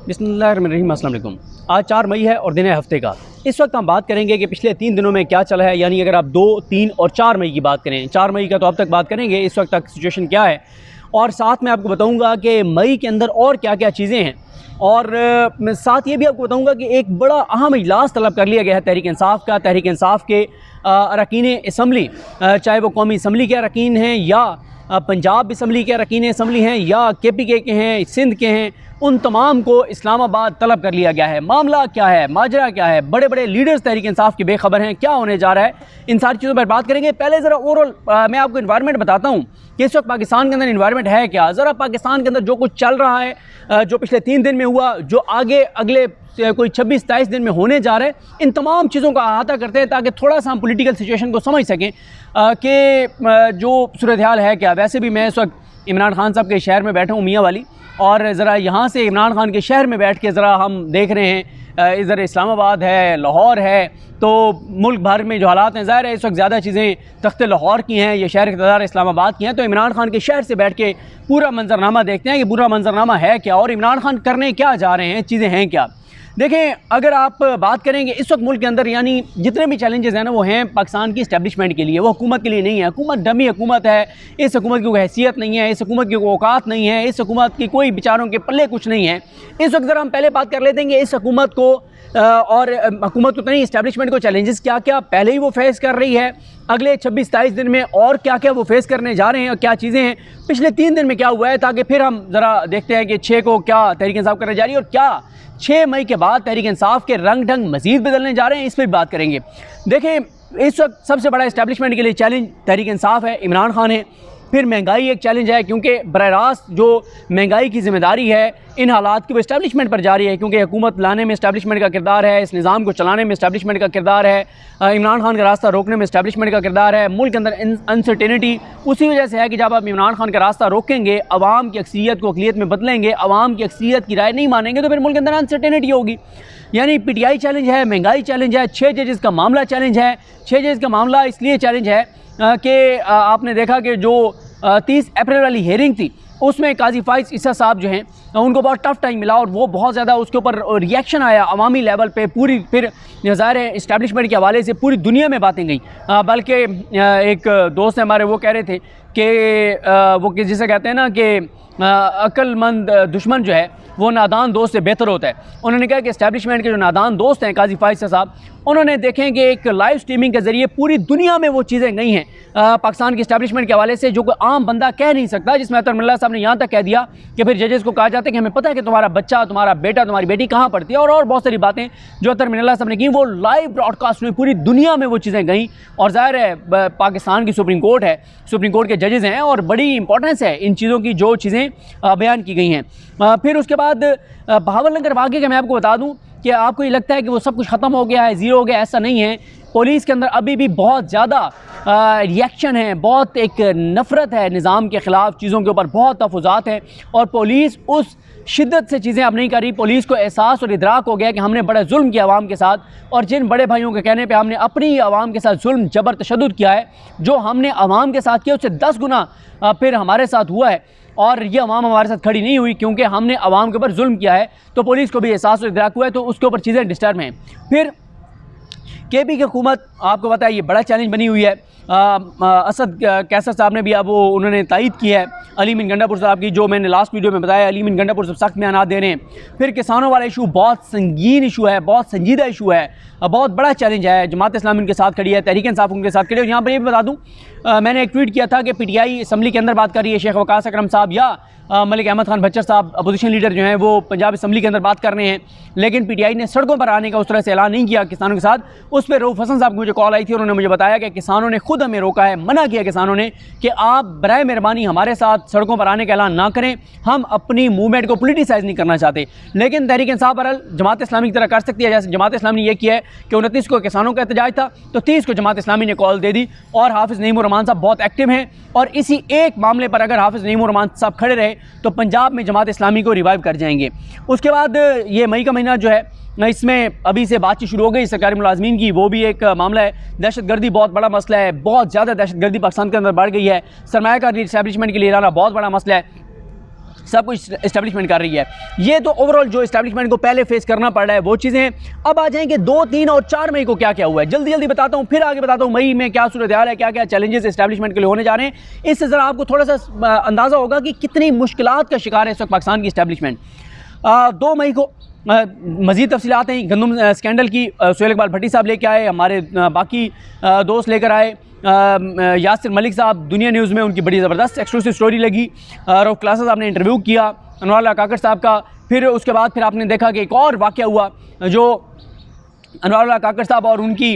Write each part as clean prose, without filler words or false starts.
बिस्मिल्लाहिर्रहमानिर्रहीम। अस्सलाम वालेकुम। आज 4 मई है और दिन है हफ्ते का। इस वक्त हम बात करेंगे कि पिछले 3 दिनों में क्या चला है, यानी अगर आप 2, 3 और 4 मई की बात करें, 4 मई का तो अब तक बात करेंगे इस वक्त तक सिचुएशन क्या है, और साथ में आपको बताऊंगा कि मई के अंदर और क्या क्या चीज़ें हैं, और साथ ये भी आपको बताऊंगा कि एक बड़ा अहम इजलास तलब कर लिया गया है तहरीक इंसाफ का। तहरीक इंसाफ के अरकान असम्बली, चाहे वो कौमी असम्बली के अरकान हैं या पंजाब असम्बली के अरकान असम्बली हैं या KPK के हैं, सिंध के हैं, उन तमाम को इस्लामाबाद तलब कर लिया गया है। मामला क्या है, माजरा क्या है, बड़े बड़े लीडर्स तहरीक इंसाफ के बेखबर हैं, क्या होने जा रहा है, इन सारी चीज़ों पर बात करेंगे। पहले ज़रा ओवरऑल मैं आपको इन्वायरमेंट बताता हूँ कि इस वक्त पाकिस्तान के अंदर इन्वायरमेंट है क्या। ज़रा पाकिस्तान के अंदर जो कुछ चल रहा है, जो पिछले 3 दिन में हुआ, जो आगे अगले कोई 26-27 दिन में होने जा रहे हैं, इन तमाम चीज़ों का अहाता करते हैं ताकि थोड़ा सा हम पॉलिटिकल सिचुएशन को समझ सकें कि जो सूरत हाल है क्या। वैसे भी मैं इस वक्त इमरान खान साहब के शहर में बैठा हूँ, मियाँ वाली, और ज़रा यहाँ से इमरान खान के शहर में बैठ के ज़रा हम देख रहे हैं, इधर इस्लामाबाद है, लाहौर है, तो मुल्क भर में जो हालात हैं, ज़ाहिर है इस वक्त ज़्यादा चीज़ें तख्ते लाहौर की हैं, ये शहर इक़्तिदार इस्लामाबाद की हैं। तो इमरान खान के शहर से बैठ के पूरा मंजरनामा देखते हैं कि पूरा मंजरनामा है क्या और इमरान खान करने क्या जा रहे हैं, चीज़ें हैं क्या। देखें, अगर आप बात करेंगे इस वक्त मुल्क के अंदर, यानी जितने भी चैलेंजेस हैं ना, वो हैं पाकिस्तान की इस्टेब्लिशमेंट के लिए, वो हुकूमत के लिए नहीं है। हुकूमत डमी हुकूमत है, इस हुकूमत की कोई हैसियत नहीं है, इस हुकूमत की कोई औकात नहीं है, इस हुकूमत की कोई बेचारों के पल्ले कुछ नहीं है। इस वक्त ज़रा हम पहले बात कर लेते हैं कि इस हुकूमत को और हुकूमत को नहीं, इस्टेब्लिशमेंट को चैलेंजेस क्या क्या पहले ही वो फेस कर रही है, अगले 26-27 दिन में और क्या क्या वो फेस करने जा रहे हैं और क्या चीज़ें हैं, पिछले 3 दिन में क्या हुआ है, ताकि फिर हम ज़रा देखते हैं कि 6 को क्या तहरीक इंसाफ करने जा रही है और क्या 6 मई के बाद तहरीक इंसाफ के रंग ढंग मज़ीद बदलने जा रहे हैं, इस पर बात करेंगे। देखें, इस वक्त सबसे बड़ा इस्टेब्लिशमेंट के लिए चैलेंज तहरीक इंसाफ है, इमरान खान है। फिर महंगाई एक चैलेंज है, क्योंकि बराह रास्त जो महंगाई की ज़िम्मेदारी है इन हालात की वो इस्टेब्लिशमेंट पर जारी है, क्योंकि हुकूमत लाने में इस्टेब्लिशमेंट का किरदार है, इस निज़ाम को चलाने में इस्टेब्लिशमेंट का किरदार है, इमरान खान का रास्ता रोकने में इस्टेब्लिशमेंट का किरदार है। मुल्क के अंदर अनसर्टेनिटी उसी वजह से है कि जब आप इमरान खान का रास्ता रोकेंगे, अवाम की अक्सरियत को अक़लियत में बदलेंगे, अवाम की अक्सरियत की राय नहीं मानेंगे, तो फिर मुल्क के अंदर अनसर्टेनिटी होगी। यानी PTI चैलेंज है, महंगाई चैलेंज है, 6 जजेस का मामला चैलेंज है। 6 जजेस का मामला इसलिए चैलेंज है कि आपने देखा कि जो 30 अप्रैल वाली हेयरिंग थी, उसमें काजी फाइज ईसा साहब जो हैं उनको बहुत टफ टाइम मिला और वो बहुत ज़्यादा उसके ऊपर रिएक्शन आया अवामी लेवल पे, पूरी फिर ज़ाहिर है इस्टेब्लिशमेंट के हवाले से पूरी दुनिया में बातें गई। बल्कि एक दोस्त हमारे वो कह रहे थे कि वो जिसे कहते हैं ना कि अक्लमंद दुश्मन जो है वो नादान दोस्त से बेहतर होता है। उन्होंने कहा कि इस्टेब्लिशमेंट के जो नादान दोस्त हैं काजी फाइज साहब, उन्होंने देखें कि एक लाइव स्ट्रीमिंग के ज़रिए पूरी दुनिया में वो चीज़ें गई हैं पाकिस्तान की इस्टेब्लिशमेंट के हवाले से जो कोई आम बंदा कह नहीं सकता, जिसमें अतर मिल्ला साहब ने यहाँ तक कह दिया कि फिर जजेस को कहा जाता है कि हमें पता है कि तुम्हारा बच्चा, तुम्हारा बेटा, तुम्हारी बेटी कहाँ पढ़ती है, और बहुत सारी बातें जो अतर मिल्ला साहब ने की, वो लाइव ब्रॉडकास्ट में पूरी दुनिया में वो चीज़ें गई। और ज़ाहिर है पाकिस्तान की सुप्रीम कोर्ट है, सुप्रीम कोर्ट के जजेस हैं और बड़ी इंपॉर्टेंस है इन चीज़ों की जो चीज़ें बयान की गई हैं। फिर उसके बाद बहावलनगर वाक़े का मैं आपको बता दूं कि आपको ये लगता है कि वो सब कुछ ख़त्म हो गया है, ज़ीरो हो गया, ऐसा नहीं है। पुलिस के अंदर अभी भी बहुत ज़्यादा रिएक्शन है, बहुत एक नफ़रत है निज़ाम के ख़िलाफ़, चीज़ों के ऊपर बहुत तहफ़्फ़ुज़ात हैं और पुलिस उस शिद्दत से चीज़ें अब नहीं कर रही। पुलिस को एहसास और इदराक हो गया कि हमने बड़ा जुल्म किया आवाम के साथ, और जिन बड़े भाइयों के कहने पे हमने अपनी आवाम के साथ जुल्म जबर तशद्दुद किया है, जो हमने आवाम के साथ किया उससे 10 गुना फिर हमारे साथ हुआ है, और ये अवाम हमारे साथ खड़ी नहीं हुई क्योंकि हमने अवाम के ऊपर जुल्म किया है। तो पुलिस को भी एहसास और इदराक हुआ है, तो उसके ऊपर चीज़ें डिस्टर्ब हैं। फिर KP की हुकूमत आपको पता है ये बड़ा चैलेंज बनी हुई है। असद कैसर साहब ने भी अब वो उन्होंने तायद की है अली मीन गंडापुर साहब की, जो मैंने लास्ट वीडियो में बताया, अली मीन गंडापुर साहब सख्त बयान दे रहे हैं। फिर किसानों वाला इशू बहुत संगीन इशू है, बहुत संजीदा इशू है, बहुत बड़ा चैलेंज है। जमात इस्लामी उनके साथ खड़ी है, तहरीक इंसाफ उनके साथ खड़ी है। यहाँ पर ये भी बता दूँ, मैंने एक ट्वीट किया था कि PTI असम्बली के अंदर बात कर रही है, शेख वकास अकरम साहब या मलिक अहमद खान भच्चर साहब अपोजिशन लीडर जो हैं वो पंजाब असम्बली के अंदर बात कर रहे हैं, लेकिन PTI ने सड़कों पर आने का उस तरह से ऐलान नहीं किया किसानों के साथ। उस पर रऊफ़ हसन साहब की मुझे कॉल आई थी, उन्होंने मुझे बताया कि किसानों ने खुद हमें रोका है, मना किया किसानों ने कि आप बराए मेहरबानी हमारे साथ सड़कों पर आने का ऐलान ना करें, हम अपनी मूवमेंट को पोलिटिसाइज़ नहीं करना चाहते। लेकिन तहरीक इंसाफ बहरहाल जमात इस्लामी की तरह कर सकती है। जैसे जमात इस्लामी ने यह किया है कि 29 को किसानों का एहतजाज था, तो 30 को जमात इस्लामी ने कॉल दे दी, और हाफिज़ नईमुर रहमान साहब बहुत एक्टिव हैं, और इसी एक मामले पर अगर हाफिज़ नईमुर रहमान साहब खड़े रहे तो पंजाब में जमात इस्लामी को रिवाइव कर जाएंगे। उसके बाद ये मई का महीना जो है, इसमें अभी से बातचीत शुरू हो गई सरकारी मुलाजमीन की, वो भी एक मामला है। दहशतगर्दी बहुत बड़ा मसला है, बहुत ज़्यादा दहशतगर्दी पाकिस्तान के अंदर बढ़ गई है। सरमायाकारी इस्टेब्लिशमेंट के लिए लाना बहुत बड़ा मसला है। सब कुछ इस्टेब्लिशमेंट कर रही है। ये तो ओवरऑल जो इस्टेब्लिशमेंट को पहले फेस करना पड़ रहा है वो चीज़ें हैं। अब आ जाएंगे 2, 3 और 4 मई को क्या क्या हुआ है, जल्दी जल्दी बताता हूँ, फिर आगे बताता हूँ मई में क्या सूरत हाल है, क्या क्या चैलेंजेस इस्टेब्लिशमैंट के लिए होने जा रहे हैं। इससे ज़रा आपको थोड़ा सा अंदाज़ा होगा कि कितनी मुश्किलात का शिकार है इस वक्त पाकिस्तान की इस्टेब्लिशमेंट। 2 मई को मज़ीद तफसीलात हैं गंदम स्कैंडल की, सुहेल इकबाल भट्टी साहब लेके आए, हमारे बाकी दोस्त लेकर आए, यासिर मलिक साहब दुनिया न्यूज़ में उनकी बड़ी ज़बरदस्त एक्सक्लूसिव स्टोरी लगी, रऊफ क्लासा साहब ने इंटरव्यू किया अनवर काकड़ साहब का। फिर उसके बाद फिर आपने देखा कि एक और वाक़या हुआ जो अनवर काकड़ साहब और उनकी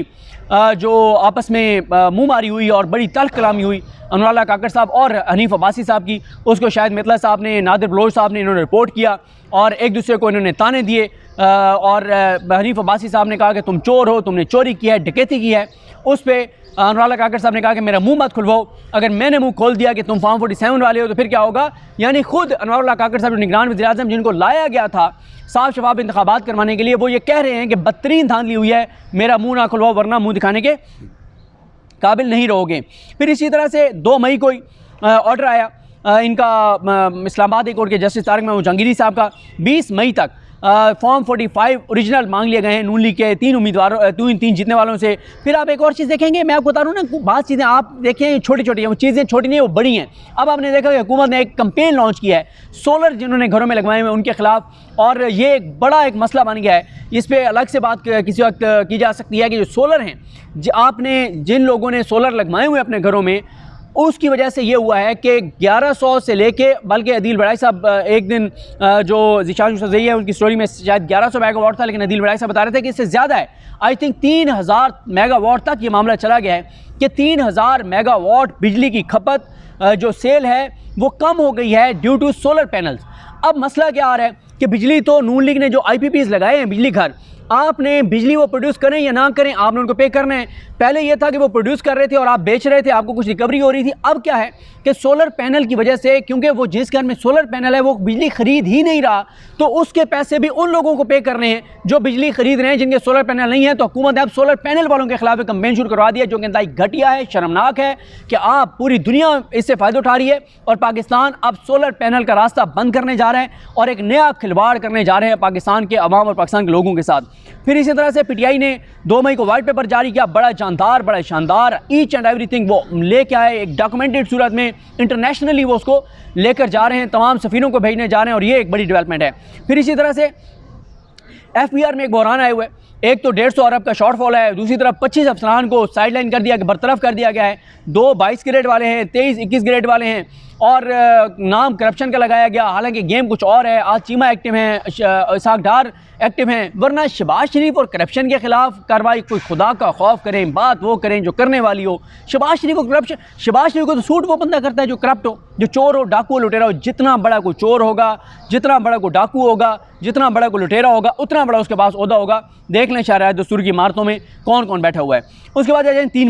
जो आपस में मुँह मारी हुई और बड़ी तल्ख कलामी हुई अनवर काकड़ साहब और हनीफ अब्बासी साहब की, उसको शायद मितला साहब ने, नादिर बलोच साहब ने इन्होंने रिपोर्ट किया और एक दूसरे को इन्होंने ताने दिए और हनीफ अब्बासी साहब ने कहा कि तुम चोर हो, तुमने चोरी की है, डकैती की है। उस पर अनवर काकड़ साहब ने कहा कि मेरा मुंह मत खुलवाओ, अगर मैंने मुंह खोल दिया कि तुम फॉर्म 47 वाले हो तो फिर क्या होगा। यानी खुद अनवर काकड़ साहब जो निगरान वज़ीर-ए-आज़म जिनको लाया गया था साफ शफाफ इंतखाबात करवाने के लिए, वो ये कह रहे हैं कि बदतरीन धांधली हुई है, मेरा मुँह ना खुलवाओ वरना मुँह दिखाने के काबिल नहीं रहोगे। फिर इसी तरह से 2 मई को ऑर्डर आया इनका इस्लामाबाद हाई कोर्ट के जस्टिस तारिक महमूद जहांगीरी साहब का, 20 मई तक फॉर्म 45 ओरिजिनल मांग लिए गए हैं नून लीग के 3 उम्मीदवारों 3 जीतने वालों से। फिर आप एक और चीज़ देखेंगे, मैं आपको बता रहा हूँ ना, बात चीज़ें आप देखें छोटी छोटी हैं, वो चीज़ें छोटी नहीं, वो बड़ी हैं। अब आपने देखा कि हुकूमत ने एक कैंपेन लॉन्च किया है सोलर जिन्होंने घरों में लगवाए हुए उनके खिलाफ, और ये एक बड़ा एक मसला बन गया है। इस पर अलग से बात किसी वक्त की जा सकती है कि जो सोलर हैं, आपने जिन लोगों ने सोलर लगवाए हुए अपने घरों में, उसकी वजह से ये हुआ है कि 1100 से लेके, बल्कि अदील बड़ाई साहब एक दिन जो ज़ीशान यूसुफ़ज़ई है उनकी स्टोरी में शायद 1100 मेगावाट था, लेकिन अदील बड़ाई साहब बता रहे थे कि इससे ज़्यादा है। आई थिंक 3000 मेगावाट तक ये मामला चला गया है कि 3000 मेगावाट बिजली की खपत जो सेल है वो कम हो गई है ड्यू टू सोलर पैनल्स। अब मसला क्या आ रहा है कि बिजली तो नून लीग ने जो IPPs लगाए हैं बिजली घर, आपने बिजली वो प्रोड्यूस करें या ना करें आपने उनको पे करना है। पहले ये था कि वो प्रोड्यूस कर रहे थे और आप बेच रहे थे, आपको कुछ रिकवरी हो रही थी। अब क्या है कि सोलर पैनल की वजह से, क्योंकि वो जिस घर में सोलर पैनल है वो बिजली खरीद ही नहीं रहा, तो उसके पैसे भी उन लोगों को पे करने हैं जो बिजली खरीद रहे हैं जिनके सोलर पैनल नहीं है। तो हुकूमत ने अब सोलर पैनल वालों के खिलाफ एक कैंपेन शुरू करवा दिया, जो कि इंतहाई घटिया है, शर्मनाक है कि आप पूरी दुनिया इससे फ़ायदा उठा रही है और पाकिस्तान अब सोलर पैनल का रास्ता बंद करने जा रहा है और एक नया खिलवाड़ करने जा रहे हैं पाकिस्तान के अवाम और पाकिस्तान के लोगों के साथ। फिर इसी तरह से PTI ने 2 मई को वाइट पेपर जारी किया, बड़ा जानदार, बड़ा शानदार, ईच एंड एवरीथिंग वो लेके आए एक डॉक्यूमेंटेड सूरत में, इंटरनेशनली वो उसको लेकर जा रहे हैं, तमाम सफ़ीरों को भेजने जा रहे हैं और ये एक बड़ी डेवलपमेंट है। फिर इसी तरह से FBR में एक बहरान आए हुए, एक तो 150 अरब का शॉर्टफॉल है, दूसरी तरफ 25 अफसरान को साइडलाइन कर दिया, बरतरफ कर दिया गया है। 2 22 ग्रेड वाले हैं, 23 21 ग्रेड वाले हैं और नाम करप्शन का लगाया गया, हालांकि गेम कुछ और है। आज चीमा एक्टिव हैं, इसाक डार एक्टिव हैं, वरना शहबाज शरीफ और करप्शन के खिलाफ कार्रवाई, कोई खुदा का खौफ करें, बात वो करें जो करने वाली हो। शहबाज शरीफ को करप्शन, शहबाज शरीफ को तो सूट वो बंदा करता है जो करप्ट हो, जो चोर हो, डाकू हो, लुटेरा हो। जितना बड़ा कोई चोर होगा, जितना बड़ा कोई डाकू होगा, जितना बड़ा कोई लुटेरा होगा, उतना बड़ा उसके पास ओहदा होगा। देख लें शायद दस्तूर की इमारतों में कौन कौन बैठा हुआ है। उसके बाद आ जाए 3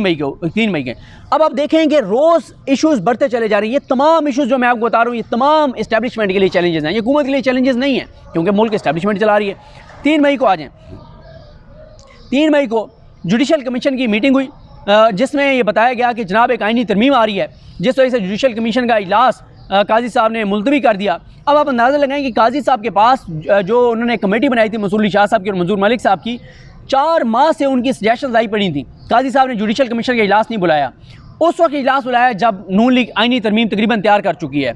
मई के। अब आप देखेंगे रोज़ इश्यूज़ बढ़ते चले जा रहे हैं। ये तमाम इश्यूज़ जो मैं आपको बता रहा हूँ, ये तमाम इस्टेब्लिशमेंट के लिए चैलेंजेस हैं, ये हुकूमत के लिए चैलेंजेस नहीं हैं, क्योंकि मुल्क इस्टेब्लिशमेंट चला रही है। 3 मई को आ जाएँ, 3 मई को जुडिशल कमीशन की मीटिंग हुई, जिसमें ये बताया गया कि जनाब एक आइनी तरमीम आ रही है, जिस वजह से जुडिशल कमीशन का इजलास काजी साहब ने मुलतवी कर दिया। अब आप अंदाज़ा लगाएं कि काजी साहब के पास जो उन्होंने कमेटी बनाई थी मंसूर अली शाह साहब की और मंजूर मलिक साहब की, 4 माह से उनकी सजेशंस आई पड़ी थी। काजी साहब ने जुडिशल कमीशन का इजलास नहीं बुलाया। उस वक्त इजलास बुलाया जब नून लीग आइनी तरमीम तकरीबन तैयार कर चुकी है।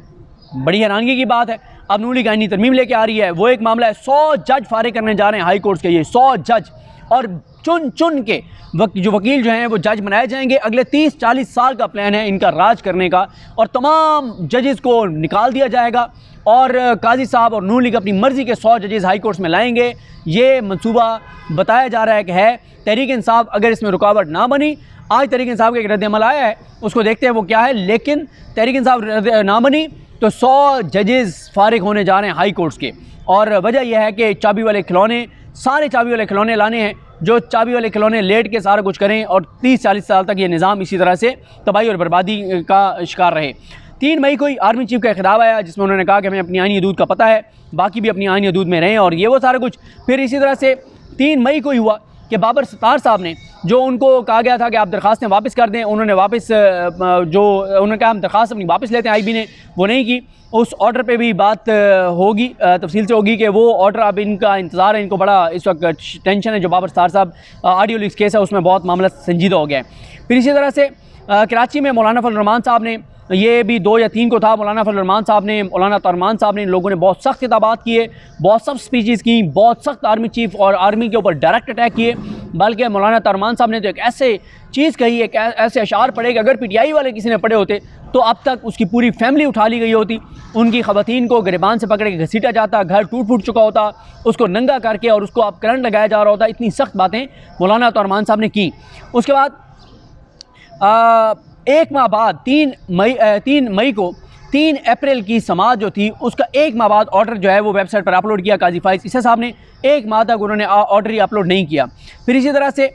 बड़ी हैरानगी की बात है, अब नून लीग आइनी तरमीम लेके आ रही है। वो एक मामला है, 100 जज फारिग करने जा रहे हैं हाई कोर्ट के, ये 100 जज, और चुन चुन के जो वकील जो हैं वो जज बनाए जाएंगे। अगले 30-40 साल का प्लान है इनका राज करने का, और तमाम जजेस को निकाल दिया जाएगा और काजी साहब और नून लीग अपनी मर्ज़ी के 100 जजेस हाई कोर्ट्स में लाएंगे। ये मंसूबा बताया जा रहा है कि है। तहरीक इंसाफ अगर इसमें रुकावट ना बनी, आज तहरीक इंसाफ का एक रद्द-ए-अमल आया है, उसको देखते हैं वो क्या है, लेकिन तहरीक इंसाफ ना बनी तो 100 जजेस फारिग होने जा रहे हैं हाई कोर्ट्स के। और वजह यह है कि चाबी वाले खिलौने, सारे चाबी वाले खिलौने लाने हैं, जो चाबी वाले खिलौने लेट के सारा कुछ करें और 30-40 साल तक ये निज़ाम इसी तरह से तबाही और बर्बादी का शिकार रहे। 3 मई को ही आर्मी चीफ का खिताब आया, जिसमें उन्होंने कहा कि हमें अपनी आईनी हदूद का पता है, बाकी भी अपनी आईनी हदूद में रहें और ये वो सारा कुछ। फिर इसी तरह से 3 मई को ही हुआ कि बाबर सत्तार साहब ने जो उनको कहा गया था कि आप दरख्वास्तें वापस कर दें, उन्होंने वापस उन्होंने कहा हम दरख्वास्त अपनी वापस लेते हैं, आईबी ने वो नहीं की। उस ऑर्डर पे भी बात होगी, तफसील से होगी कि वो ऑर्डर अब इनका इंतज़ार है, इनको बड़ा इस वक्त टेंशन है। जो बाबर सत्तार साहब ऑडियो लीक्स केस है उसमें बहुत मामला संजीदा हो गया है। फिर इसी तरह से कराची में मौलाना फजल रहमान साहब ने, ये भी 2 या 3 को था, मौलाना फजल रहमान साहब ने, मौलाना तरमान साहब ने, इन लोगों ने बहुत सख्त खिताबात किए, बहुत सख्त स्पीचेस की, बहुत सख्त आर्मी चीफ और आर्मी के ऊपर डायरेक्ट अटैक किए। बल्कि मौलाना तरमान साहब ने तो एक ऐसे चीज़ कही, एक ऐसे अशार पढ़े कि अगर PTI वाले किसी ने पढ़े होते तो अब तक उसकी पूरी फैमिली उठा ली गई होती, उनकी ख़वातीन को गिरबान से पकड़ के घसीटा जाता, घर टूट फूट चुका होता, उसको नंगा करके और उसको अब करंट लगाया जा रहा होता। इतनी सख्त बातें मौलाना तरमान साहब ने की। उसके बाद 1 माह बाद 3 मई को 3 अप्रैल की समाअत जो थी उसका 1 माह बाद ऑर्डर जो है वो वेबसाइट पर अपलोड किया काजी फाइज ईसा साहब ने। 1 माह तक उन्होंने ऑर्डर ही अपलोड नहीं किया। फिर इसी तरह से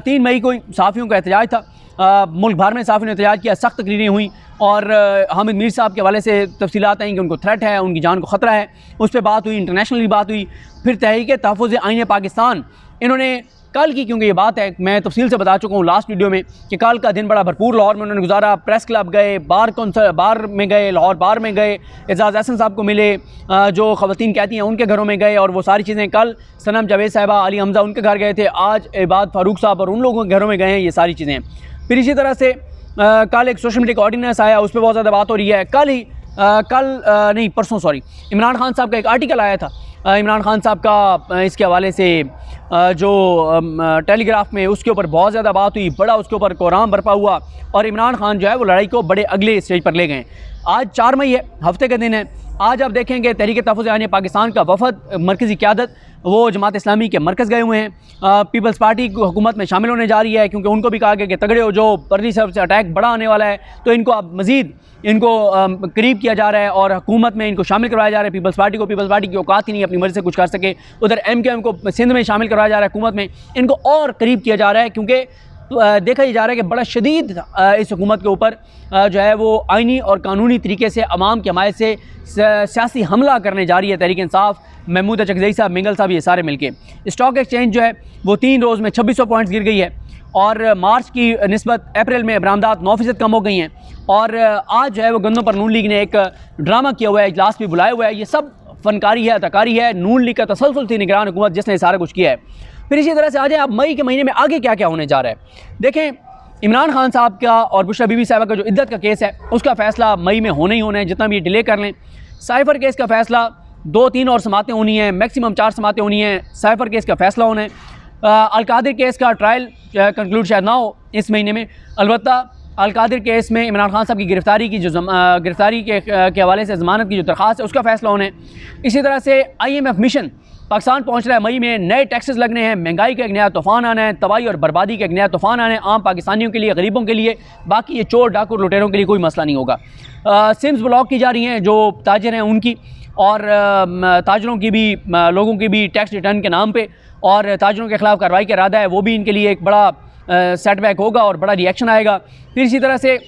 3 मई को सहाफ़ियों का एहतजाज था, मुल्क भर में सहाफ़ियों ने एहतजाज किया, सख्त तकरीरें हुई और हामिद मीर साहब के हवाले से तफसीलात आई कि उनको थ्रेट है, उनकी जान को ख़तरा है, उस पर बात हुई, इंटरनेशनली बात हुई। फिर तहरीक तहफ़्फ़ुज़ आईन पाकिस्तान इन्होंने कल की, क्योंकि ये बात है मैं तफसील से बता चुका हूँ लास्ट वीडियो में कि कल का दिन बड़ा भरपूर लाहौर में उन्होंने गुजारा। प्रेस क्लब गए, बार में गए, लाहौर बार में गए, एजाज़ हसन साहब को मिले, जो ख़वातीन कहती हैं उनके घरों में गए और वो सारी चीज़ें। कल सनम जावेद साहिबा, अली हमज़ा उनके घर गए थे, आज इबाद फ़ारूक साहब और उन लोगों के घरों में गए हैं, ये सारी चीज़ें। फिर इसी तरह से कल एक सोशल मीडिया का ऑर्डिनेंस आया, उस पर बहुत ज़्यादा बात हो रही है। परसों इमरान खान साहब का एक आर्टिकल आया था, इमरान खान साहब का इसके हवाले से जो टेलीग्राफ में उसके ऊपर बहुत ज़्यादा बात हुई, बड़ा उसके ऊपर कोहराम बरपा हुआ और इमरान खान जो है वो लड़ाई को बड़े अगले स्टेज पर ले गए। आज 4 मई है, हफ्ते का दिन है। आज आप देखेंगे तहरीक तहफ़्फ़ुज़ आईन पाकिस्तान का वफ़द, मरकज़ी क़यादत वो जमात इस्लामी के मरकज़ गए हुए हैं। पीपल्स पार्टी हुकूमत में शामिल होने जा रही है, क्योंकि उनको भी कहा गया कि तगड़े हो, जो परली तरफ से अटैक बड़ा आने वाला है तो इनको अब मज़ीद इनको करीब किया जा रहा है और हुकूमत में इनको शामिल करवाया जा रहा है। पीपल्स पार्टी की औकात ही नहीं अपनी मर्ज़ी से कुछ कर सके। उधर MKM को सिंध में शामिल करवाया जा रहा है, हुकूमत में इनको और करीब किया जा रहा है, क्योंकि देखा ही जा रहा है कि बड़ा शदीद इस हुकूमत के ऊपर जो है वो आइनी और कानूनी तरीके से अवाम की हमायत से सियासी हमला करने जा रही है तहरीक इंसाफ, महमूद चकजई साहब, मिंगल साहब, ये सारे मिलके। स्टॉक एक्सचेंज जो है वो 3 रोज़ में 2600 पॉइंट्स गिर गई है और मार्च की निस्बत अप्रैल में बरामदात 9% कम हो गई हैं। और आज जो है वो गंदों पर नून लीग ने एक ड्रामा किया हुआ है, इजलास भी बुलाया हुआ है। ये सब फनकारी है, अदाकारी है, नून लीग का तसलसल थी निगरान हुकूमत जिसने सारा कुछ किया है। फिर इसी तरह से आ जाए आप मई के महीने में आगे क्या क्या होने जा रहा है। देखें, इमरान खान साहब का और बुशरा बीबी साहबा का जो इद्दत का केस है उसका फ़ैसला मई में होना ही होना है, जितना भी डिले कर लें। साइफ़र केस का फ़ैसला 2-3 और समातें होनी हैं, मैक्सिमम 4 समातें होनी हैं, साइफ़र केस का फ़ैसला होना है। अलकादिर केस का ट्रायल कंक्लूड शायद ना हो इस महीने में। अलबत्ता अलकादिर केस में इमरान खान साहब की गिरफ़्तारी की जो गिरफ़्तारी के हवाले से ज़मानत की जो दरख्वास्त है उसका फ़ैसला होना है। इसी तरह से IMF मिशन पाकिस्तान पहुंच रहा है। मई में नए टैक्सेस लगने हैं, महंगाई का एक नया तूफ़ान आना है, तबाही और बर्बादी का एक नया तूफ़ान आना है, आम पाकिस्तानियों के लिए, गरीबों के लिए। बाकी ये चोर डाकू लुटेरों के लिए कोई मसला नहीं होगा। सिम्स ब्लॉक की जा रही हैं जो ताजर हैं उनकी, और ताजरों की भी, लोगों की भी टैक्स रिटर्न के नाम पे, और ताजरों के ख़िलाफ़ कार्रवाई का इरादा है, वो भी इनके लिए एक बड़ा सेटबैक होगा और बड़ा रिएक्शन आएगा। फिर इसी तरह से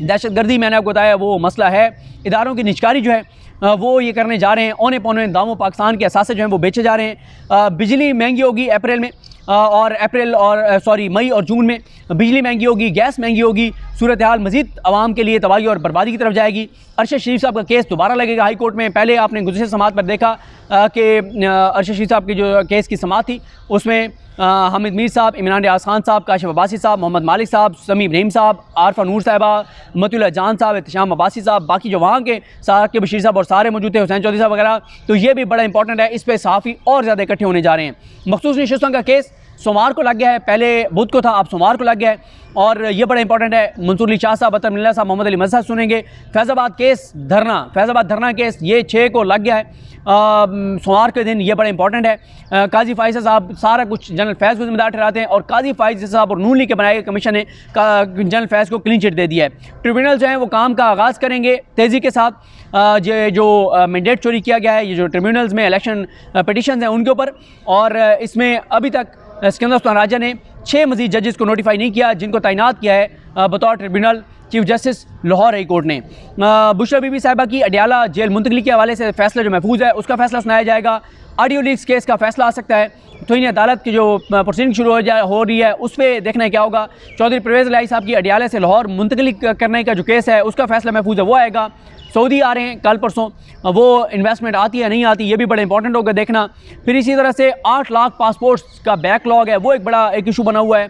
दहशतगर्दी, मैंने आपको बताया वो मसला है। इदारों की निजकारी जो है वो ये करने जा रहे हैं, औने पौने दामों पाकिस्तान के असासे जो हैं वो बेचे जा रहे हैं। बिजली महंगी होगी अप्रैल में और मई और जून में बिजली महंगी होगी, गैस महंगी होगी। सूरत हाल मज़ीद आवाम के लिए तबाही और बर्बादी की तरफ जाएगी। अरशद शरीफ साहब का केस दोबारा लगेगा हाई कोर्ट में। पहले आपने गुज़श्ता समाअत पर देखा कि अरशद शरीफ साहब की जो केस की समाअत थी उसमें हामिद मीर साहब, इमरान रियाज खान साहब, काशिफ अब्बासी साहब, मोहम्मद मालिक साहब, समी इब्राहिम साहब, आरफा नूर साहिबा, मतिउल्लाह जान साहब, एहतशाम अब्बासी साहब, बाकी जो वहाँ के साकिब बशीर साहब और सारे मौजूद थे, हुसैन चौधरी साहब वगैरह। तो ये भी बड़ा इंपॉर्टेंट है, इस पर सहाफ़ी और ज़्यादा इकट्ठे होने जा रहे हैं। मखसूस नशिस्तों का केस सोमवार को लग गया है, पहले बुध को था, अब सोमवार को लग गया है और ये बड़ा इंपॉर्टेंट है। मंसूर अली शाह साहब, अतर मिल्ला साहब, मोहम्मद अली मजहर सुनेंगे। फैज़ाबाद धरना केस ये 6 को लग गया है सोमवार के दिन, ये बड़ा इंपॉर्टेंट है। काजी फाइज़ साहब सारा कुछ जनरल फैज़ को जिम्मेदार ठहराते हैं और काजी फाइज़ साहब और नून लीग के बनाए गए कमीशन ने जनरल फैज़ को क्लीन चिट दे दिया है। ट्रिब्यूनल जो हैं वो काम का आगाज़ करेंगे तेज़ी के साथ। जो मैंडेट चोरी किया गया है, ये जो ट्रिब्यूनल्स में इलेक्शन पटिशन हैं उनके ऊपर, और इसमें अभी तक सिकंदर सुल्तान राजा ने 6 मज़ीद जजेस को नोटिफाई नहीं किया जिनको तैनात किया है बतौर tribunal. Chief justice Lahore high court ने। बुशरा बीबी साहिबा की अडियाला जेल मुंतकली के हवाले से फैसला जो महफूज है उसका फैसला सुनाया जाएगा। ऑडियो लीक्स केस का फैसला आ सकता है। तौहीन अदालत की जो प्रोसीडिंग शुरू हो रही है उस पर देखना है क्या होगा। चौधरी परवेज़ इलाही साहब की अडियाला से लाहौर मुंतकली करने का जो केस है उसका फैसला महफूज है वो आएगा। सऊदी आ रहे हैं कल परसों, वो इन्वेस्टमेंट आती है नहीं आती ये भी बड़ा इंपॉर्टेंट होगा देखना। फिर इसी तरह से 8 लाख पासपोर्ट्स का बैकलॉग है वो एक बड़ा एक इशू बना हुआ है।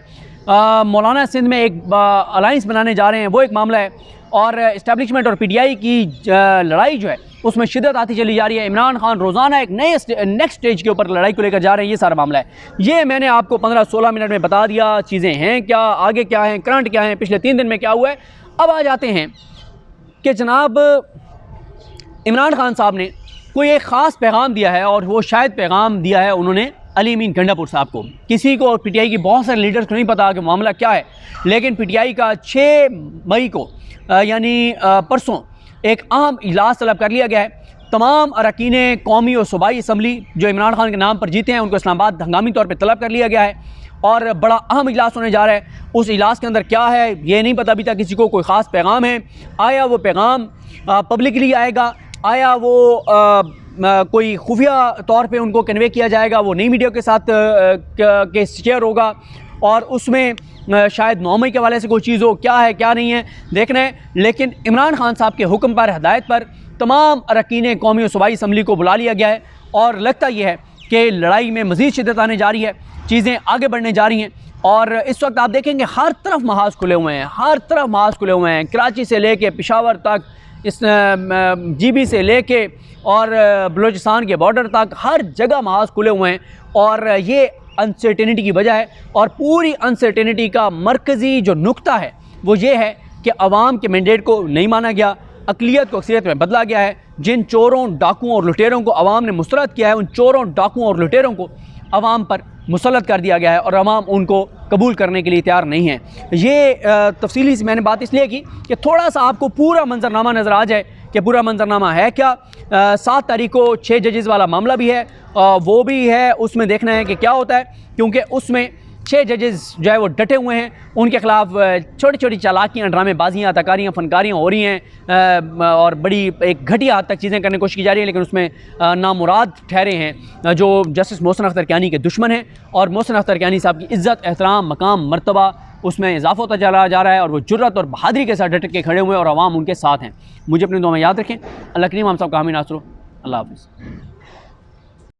मौलाना सिंध में एक अलाइंस बनाने जा रहे हैं वो एक मामला है। और इस्टेब्लिशमेंट और PTI की लड़ाई जो है उसमें शिद्दत आती चली जा रही है। इमरान खान रोज़ाना एक नेक्स्ट स्टेज के ऊपर लड़ाई को लेकर जा रहे हैं, ये सारा मामला है। ये मैंने आपको 15-16 मिनट में बता दिया, चीज़ें हैं क्या, आगे क्या हैं, करंट क्या हैं, पिछले 3 दिन में क्या हुआ है। अब आ जाते हैं कि जनाब इमरान खान साहब ने कोई एक ख़ास पैगाम दिया है और वो शायद पैगाम दिया है उन्होंने अली अमीन गंडापुर साहब को। किसी को PTI की बहुत सारे लीडर्स को नहीं पता कि मामला क्या है, लेकिन PTI का 6 मई को यानी परसों एक अहम इजलास तलब कर लिया गया है। तमाम अरकान कौमी और सूबाई असम्बली जो इमरान खान के नाम पर जीते हैं उनको इस्लामाबाद हंगामी तौर पर तलब कर लिया गया है और बड़ा अहम इजलास होने जा रहा है। उस इजलास के अंदर क्या है ये नहीं पता अभी तक किसी को। कोई ख़ास पैगाम है, आया वो पैगाम पब्लिकली आएगा, आया वो कोई खुफिया तौर पे उनको कन्वे किया जाएगा, वो नई मीडिया के साथ के शेयर होगा और उसमें शायद 9 मई के हवाले से कोई चीज़ हो, क्या है क्या नहीं है देखना है। लेकिन इमरान खान साहब के हुक्म पर, हदायत पर तमाम अरकान कौमी और सूबाई असम्बली को बुला लिया गया है और लगता यह है कि लड़ाई में मज़ीद शिद्दत आने जा रही है, चीज़ें आगे बढ़ने जा रही हैं। और इस वक्त आप देखेंगे हर तरफ महाज खुले हुए हैं, हर तरफ महाज खुले हुए हैं, कराची से लेके पेशावर तक, इस GB से लेके और बलूचिस्तान के बॉर्डर तक हर जगह महाज खुले हुए हैं। और ये अनसर्टेनिटी की वजह है और पूरी अनसर्टेनिटी का मरकज़ी जो नुक्ता है वो ये है कि अवाम के मैंडेट को नहीं माना गया, अक़लियत को अक्सरियत में बदला गया है। जिन चोरों, डाकुओं और लुटेरों को अवाम ने मुस्तरद किया है उन चोरों, डाकुओं और लुटेरों को अवाम पर मुसल्लत कर दिया गया है और अवाम उनको कबूल करने के लिए तैयार नहीं है। ये तफसीली से मैंने बात इसलिए की कि थोड़ा सा आपको पूरा मंजरनामा नज़र आ जाए कि पूरा मंजरनामा है क्या। 7 तारीख को 6 जजेस वाला मामला भी है, वो भी है, उसमें देखना है कि क्या होता है, क्योंकि उसमें 6 जजेस जो है वो डटे हुए हैं। उनके ख़िलाफ़ छोटी छोटी चालाकियाँ, ड्रामेबाजियाँ, तकारियाँ, फनकारियाँ हो रही हैं और बड़ी एक घटिया हद तक चीज़ें करने की कोशिश की जा रही है। लेकिन उसमें नामुराद ठहरे हैं जो जस्टिस मोहसिन अख्तर कियानी के दुश्मन हैं और मोहसिन अख्तर कियानी साहब की इज़्ज़त, एहतराम, मकाम, मर्तबा उसमें इजाफा होता चला जा रहा है और वो जुर्रत और बहादुरी के साथ डट के खड़े हुए और आवाम उनके साथ हैं। मुझे अपनी दुआ में याद रखें। अल्लाह करीम हम सब का हामी नासरो। अल्लाह हाफ़िज़।